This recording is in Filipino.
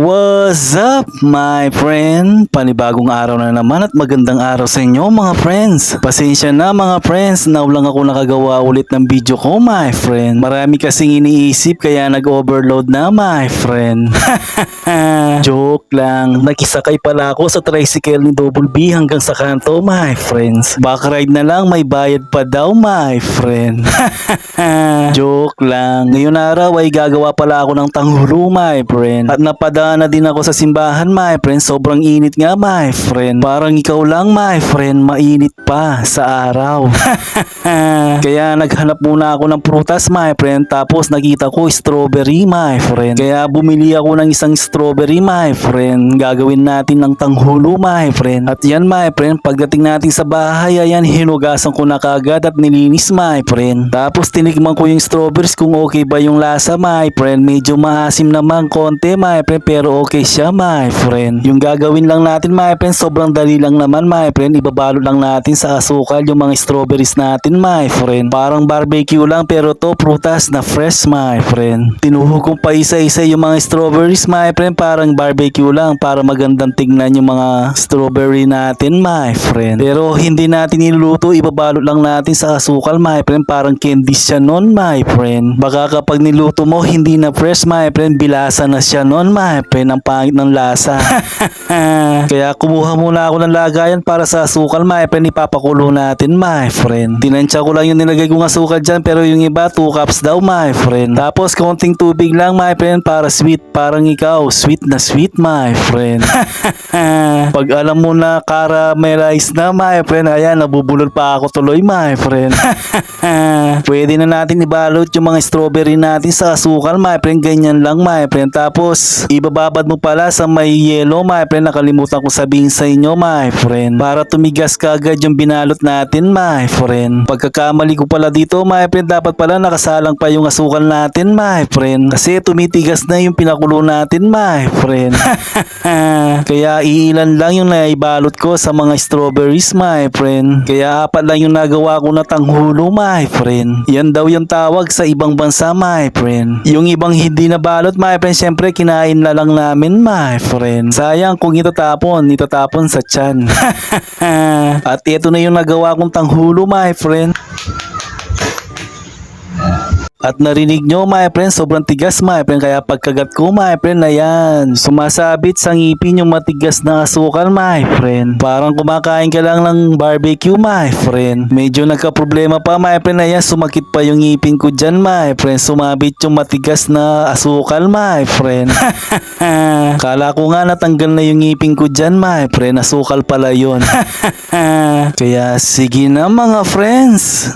What's up my friend? Panibagong araw na naman at magandang araw sa inyo mga friends. Pasensya na mga friends, now lang ako nakagawa ulit ng video ko my friend. Marami kasing iniisip kaya nag-overload na my friend. Joke lang, nakisakay pala ako sa tricycle ni Double B hanggang sa kanto my friends. Backride na lang, may bayad pa daw my friend. Joke lang, ngayon araw ay gagawa pala ako ng tanghulu my friend. At napadaan na din ako sa simbahan my friend, sobrang init nga my friend. Parang ikaw lang my friend, mainit pa sa araw. Kaya naghanap muna ako ng prutas my friend, tapos nakita ko strawberry my friend. Kaya bumili ako ng isang strawberry my friend, gagawin natin ng tanghulu my friend. At yan my friend, pagdating natin sa bahay, ayan hinugasan ko na kagad at nilinis my friend. Tapos tinikman ko yung strawberries kung okay ba yung lasa my friend. Medyo maasim naman konti my friend, pero okay siya my friend. Yung gagawin lang natin my friend, sobrang dali lang naman my friend. Ibabalot lang natin sa asukal yung mga strawberries natin my friend. Parang barbecue lang pero to prutas na fresh my friend. Tinuhog kong pa isa-isa yung mga strawberries my friend, parang barbecue lang para magandang tignan yung mga strawberry natin my friend. Pero hindi natin niluluto, ibabalot lang natin sa asukal my friend, parang candy siya nun my friend. Baka kapag niluto mo hindi na fresh my friend, bilasa na siya nun my friend, ang pangit ng lasa. Kaya kumuha muna ako ng lagayan para sa asukal my friend, ipapakulo natin my friend. Tinansya ko lang yung nilagay kong asukal dyan, pero yung iba 2 cups daw my friend. Tapos konting tubig lang my friend para sweet, parang ikaw sweet na sweet my friend. Pag alam mo na caramelize na my friend, ayan nabubulol pa ako tuloy my friend. Pwede na natin ibalot yung mga strawberry natin sa asukal my friend, ganyan lang my friend. Tapos ibababad mo pala sa may yellow my friend, nakalimutan ko sabihin sa inyo my friend, para tumigas kagad yung binalot natin my friend. Pagkakamali ko pala dito my friend, dapat pala nakasalang pa yung asukal natin my friend, kasi tumitigas na yung pinakulo natin my friend. Kaya iilan lang yung naibalot ko sa mga strawberries my friend, kaya 4 lang yung nagawa ko na tanghulo my friend. Yan daw yung tawag sa ibang bansa my friend. Yung ibang hindi na balot my friend, syempre kinain na lang namin my friend. Sayang kung itatapon sa tiyan. At ito na yung nagawa kong tanghulo my friend. At narinig nyo my friend, sobrang tigas my friend, kaya pagkagat ko my friend, ayan, sumasabit sa ngipin yung matigas na asukal my friend. Parang kumakain ka lang ng barbecue my friend. Medyo nagka-problema pa my friend, ayan, sumakit pa yung ngipin ko dyan my friend, sumabit yung matigas na asukal my friend. Kala ko nga natanggal na yung ngipin ko dyan my friend, asukal pala yun. Kaya sige na mga friends.